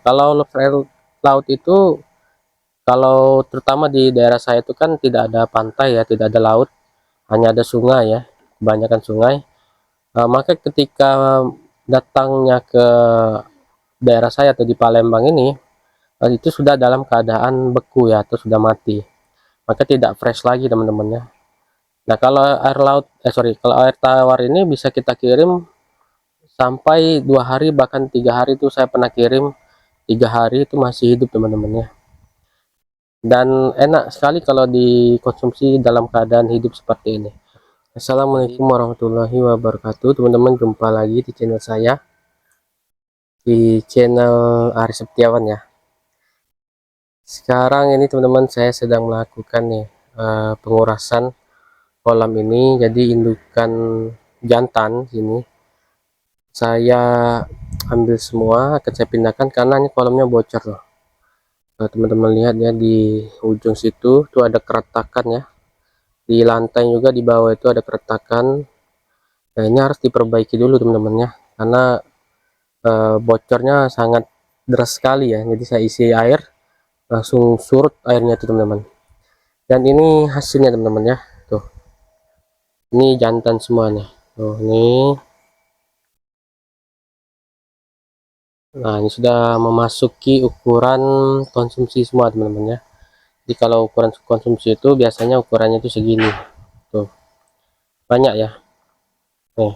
Kalau lobster air laut itu, kalau terutama di daerah saya itu kan tidak ada pantai ya, tidak ada laut, hanya ada sungai ya, kebanyakan sungai. Maka ketika datangnya ke daerah saya atau di Palembang ini, itu sudah dalam keadaan beku ya, atau sudah mati. Maka tidak fresh lagi teman-teman ya. Nah, kalau air laut, kalau air tawar ini bisa kita kirim sampai 2 hari bahkan 3 hari, itu saya pernah kirim 3 hari itu masih hidup teman-teman ya. Dan enak sekali kalau dikonsumsi dalam keadaan hidup seperti ini. Assalamualaikum warahmatullahi wabarakatuh teman-teman, jumpa lagi di channel saya, di channel Ari Setiawan ya. Sekarang ini teman-teman, saya sedang melakukan nih pengurasan kolam ini. Jadi indukan jantan sini saya ambil semua, akan saya pindahkan karena ini kolamnya bocor loh. Nah, teman-teman lihat ya, di ujung situ tuh ada keretakan ya, di lantai juga di bawah itu ada keretakan. Nah, ini harus diperbaiki dulu teman-teman ya, karena bocornya sangat deras sekali ya. Jadi saya isi air, langsung surut airnya tuh teman-teman. Dan ini hasilnya teman-teman ya, tuh ini jantan semuanya tuh ini. Nah, ini sudah memasuki ukuran konsumsi semua teman-teman ya. Jadi kalau ukuran konsumsi itu biasanya ukurannya itu segini tuh, banyak ya nih.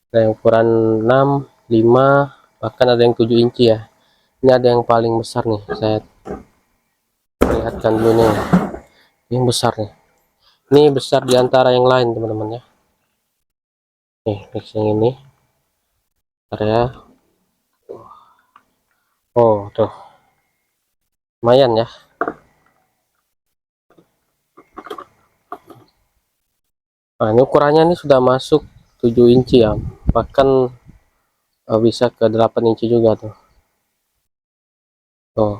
Ada yang ukuran 6, 5, bahkan ada yang 7 inci ya. Ini ada yang paling besar nih, saya perlihatkan dulu nih. Ini yang besar nih, ini besar diantara yang lain teman-teman ya. Nih next yang ini bentar ya. Oh tuh, lumayan ya. Nah, ini ukurannya ini sudah masuk 7 inci ya, bahkan bisa ke 8 inci juga tuh. Oh,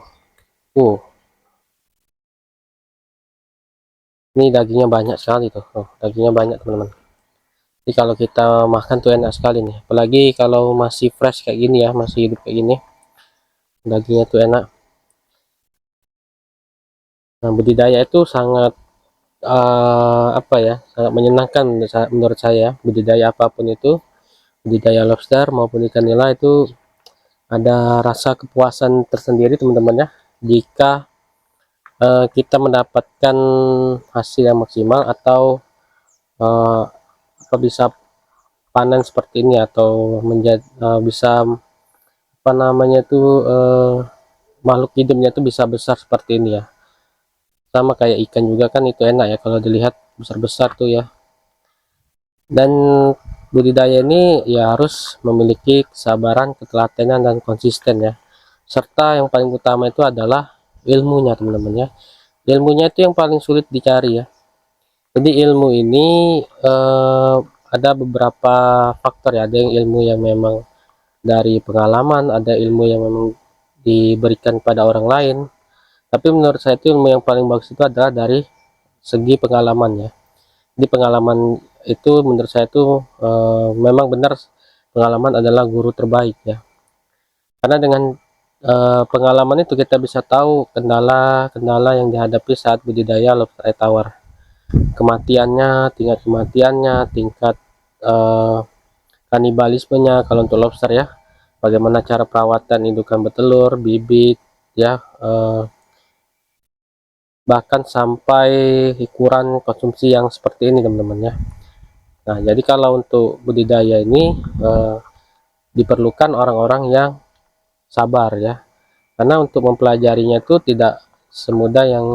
ini dagingnya banyak sekali tuh. Oh, dagingnya banyak teman-teman. Jadi kalau kita makan tuh enak sekali nih, apalagi kalau masih fresh kayak gini ya, masih hidup kayak gini, dagingnya tuh enak. Nah, budidaya itu sangat apa ya, sangat menyenangkan menurut saya. Budidaya apapun itu, budidaya lobster maupun ikan nila itu ada rasa kepuasan tersendiri teman-teman ya, jika kita mendapatkan hasil yang maksimal, atau apa bisa panen seperti ini, atau menjadi bisa apa namanya tuh makhluk hidupnya tuh bisa besar seperti ini ya. Sama kayak ikan juga kan, itu enak ya kalau dilihat besar-besar tuh ya. Dan budidaya ini ya harus memiliki kesabaran, ketelatenan, dan konsisten ya. Serta yang paling utama itu adalah ilmunya teman-teman ya. Ilmunya itu yang paling sulit dicari ya. Jadi ilmu ini ada beberapa faktor ya. Ada yang ilmu yang memang dari pengalaman, ada ilmu yang memang diberikan pada orang lain. Tapi menurut saya itu ilmu yang paling bagus itu adalah dari segi pengalaman ya. Di pengalaman itu menurut saya itu memang benar, pengalaman adalah guru terbaik ya. Karena dengan pengalaman itu kita bisa tahu kendala-kendala yang dihadapi saat budidaya lobster air tawar. Kematiannya, tingkat kematiannya, tingkat eh, kanibalismenya kalau untuk lobster ya. Bagaimana cara perawatan indukan betelur, bibit ya, bahkan sampai ukuran konsumsi yang seperti ini teman-teman ya. Nah, jadi kalau untuk budidaya ini diperlukan orang-orang yang sabar ya, karena untuk mempelajarinya itu tidak semudah yang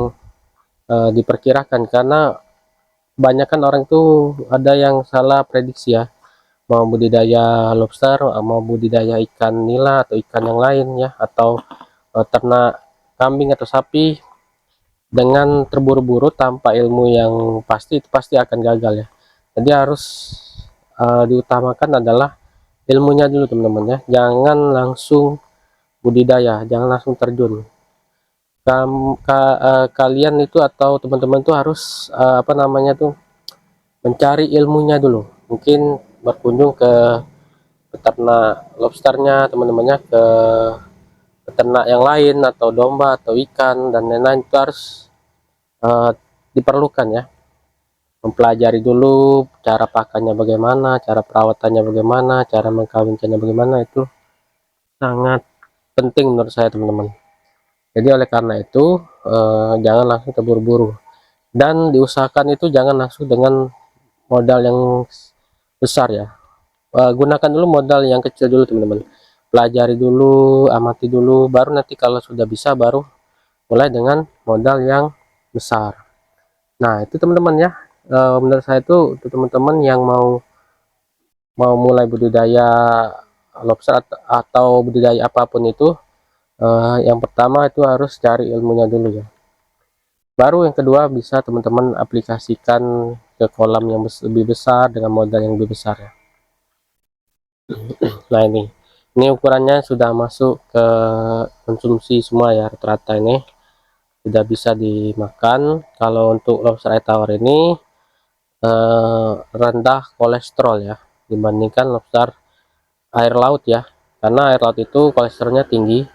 diperkirakan, karena kebanyakan orang itu ada yang salah prediksi ya, mau budidaya lobster, mau budidaya ikan nila atau ikan yang lain ya, atau ternak kambing atau sapi, dengan terburu-buru tanpa ilmu yang pasti, itu pasti akan gagal ya. Jadi harus diutamakan adalah ilmunya dulu teman-teman ya, jangan langsung budidaya, jangan langsung terjun. Kalian itu atau teman-teman tuh harus apa namanya tuh, mencari ilmunya dulu, mungkin berkunjung ke peternak lobsternya teman-temannya, ke peternak yang lain atau domba atau ikan dan lain-lain, itu harus diperlukan ya, mempelajari dulu cara pakannya bagaimana, cara perawatannya bagaimana, cara mengkawinkannya bagaimana. Itu sangat penting menurut saya teman-teman. Jadi oleh karena itu jangan langsung terburu-buru, dan diusahakan itu jangan langsung dengan modal yang besar ya. Gunakan dulu modal yang kecil dulu teman-teman, pelajari dulu, amati dulu, baru nanti kalau sudah bisa baru mulai dengan modal yang besar. Nah itu teman-teman ya, menurut saya itu untuk teman-teman yang mau mulai budidaya lobster atau budidaya apapun itu, yang pertama itu harus cari ilmunya dulu ya, baru yang kedua bisa teman-teman aplikasikan ke kolam yang lebih besar dengan modal yang lebih besar ya. Nah ini ukurannya sudah masuk ke konsumsi semua ya, rata-rata ini sudah bisa dimakan. Kalau untuk lobster air tawar ini rendah kolesterol ya dibandingkan lobster air laut ya, karena air laut itu kolesterolnya tinggi,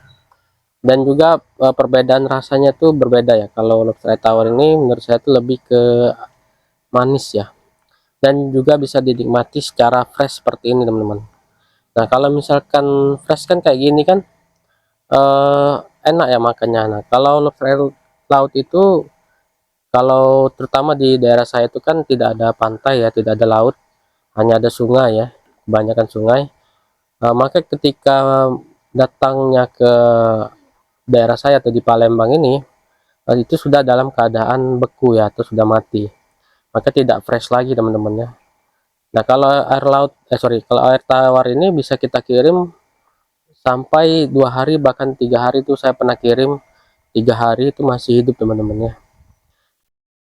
dan juga perbedaan rasanya tuh berbeda ya. Kalau lobster air tawar ini menurut saya itu lebih ke manis ya, dan juga bisa dinikmati secara fresh seperti ini teman-teman. Nah kalau misalkan fresh kan kayak gini kan eh, enak ya makannya. Nah kalau lobster air laut itu, kalau terutama di daerah saya itu kan tidak ada pantai ya, tidak ada laut, hanya ada sungai ya, kebanyakan sungai. Maka ketika datangnya ke daerah saya atau di Palembang ini, itu sudah dalam keadaan beku ya, atau sudah mati, maka tidak fresh lagi teman-teman ya. Nah kalau air laut kalau air tawar ini bisa kita kirim sampai 2 hari bahkan 3 hari, itu saya pernah kirim 3 hari itu masih hidup teman-teman ya,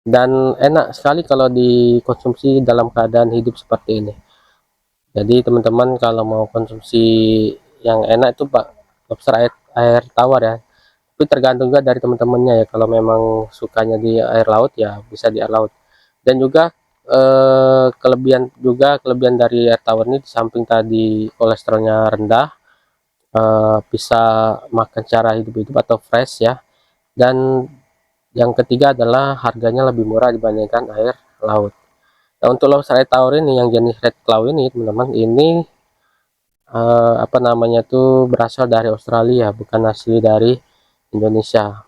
dan enak sekali kalau dikonsumsi dalam keadaan hidup seperti ini. Jadi teman-teman kalau mau konsumsi yang enak itu pak lobster air tawar ya, tapi tergantung juga dari teman-temannya ya. Kalau memang sukanya di air laut ya bisa di air laut. Dan juga kelebihan dari air tawar ini, di samping tadi kolesterolnya rendah, bisa makan cara hidup-hidup atau fresh ya, dan yang ketiga adalah harganya lebih murah dibandingkan air laut. Nah untuk lobster air tawar ini yang jenis red claw ini teman-teman, ini apa namanya tuh berasal dari Australia, bukan asli dari Indonesia,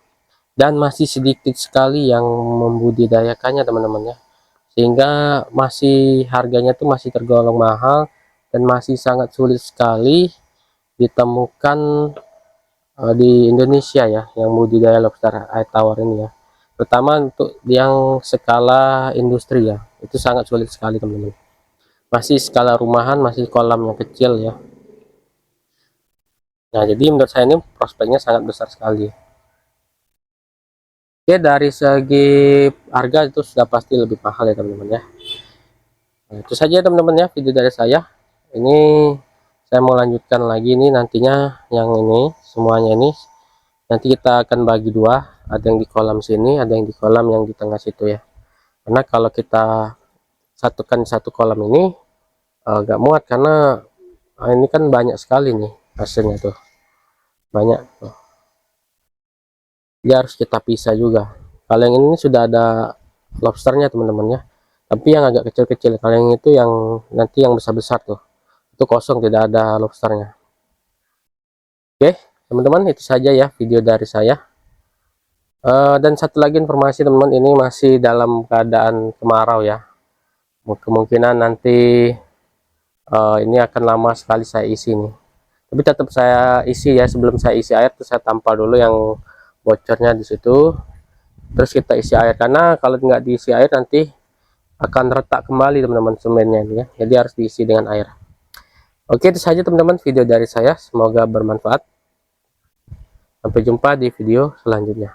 dan masih sedikit sekali yang membudidayakannya teman-teman ya, sehingga masih harganya tuh masih tergolong mahal, dan masih sangat sulit sekali ditemukan di Indonesia ya yang budidaya lobster air tawar ini ya, terutama untuk yang skala industri ya, itu sangat sulit sekali teman-teman. Masih skala rumahan, masih kolam yang kecil ya. Nah jadi menurut saya ini prospeknya sangat besar sekali. Oke, dari segi harga itu sudah pasti lebih mahal ya teman-teman ya. Nah, itu saja teman-teman ya video dari saya. Ini saya mau lanjutkan lagi ini nantinya, yang ini semuanya ini nanti kita akan bagi dua, ada yang di kolam sini, ada yang di kolam yang di tengah situ ya. Karena kalau kita satukan satu kolam ini agak muat, karena ini kan banyak sekali nih hasilnya tuh, banyak tuh. Dia harus kita pisah juga. Kalau yang ini sudah ada lobsternya teman-teman ya, tapi yang agak kecil-kecil. Kalau yang itu yang nanti yang besar-besar tuh, itu kosong, tidak ada lobsternya. Oke teman-teman, itu saja ya video dari saya. Dan satu lagi informasi teman-teman, ini masih dalam keadaan kemarau ya, kemungkinan nanti ini akan lama sekali saya isi nih, tapi tetap saya isi ya. Sebelum saya isi air tuh saya tampal dulu yang bocornya di situ, terus kita isi air, karena kalau nggak diisi air nanti akan retak kembali teman-teman semennya ini ya, jadi harus diisi dengan air. Oke itu saja teman-teman video dari saya, semoga bermanfaat. Sampai jumpa di video selanjutnya.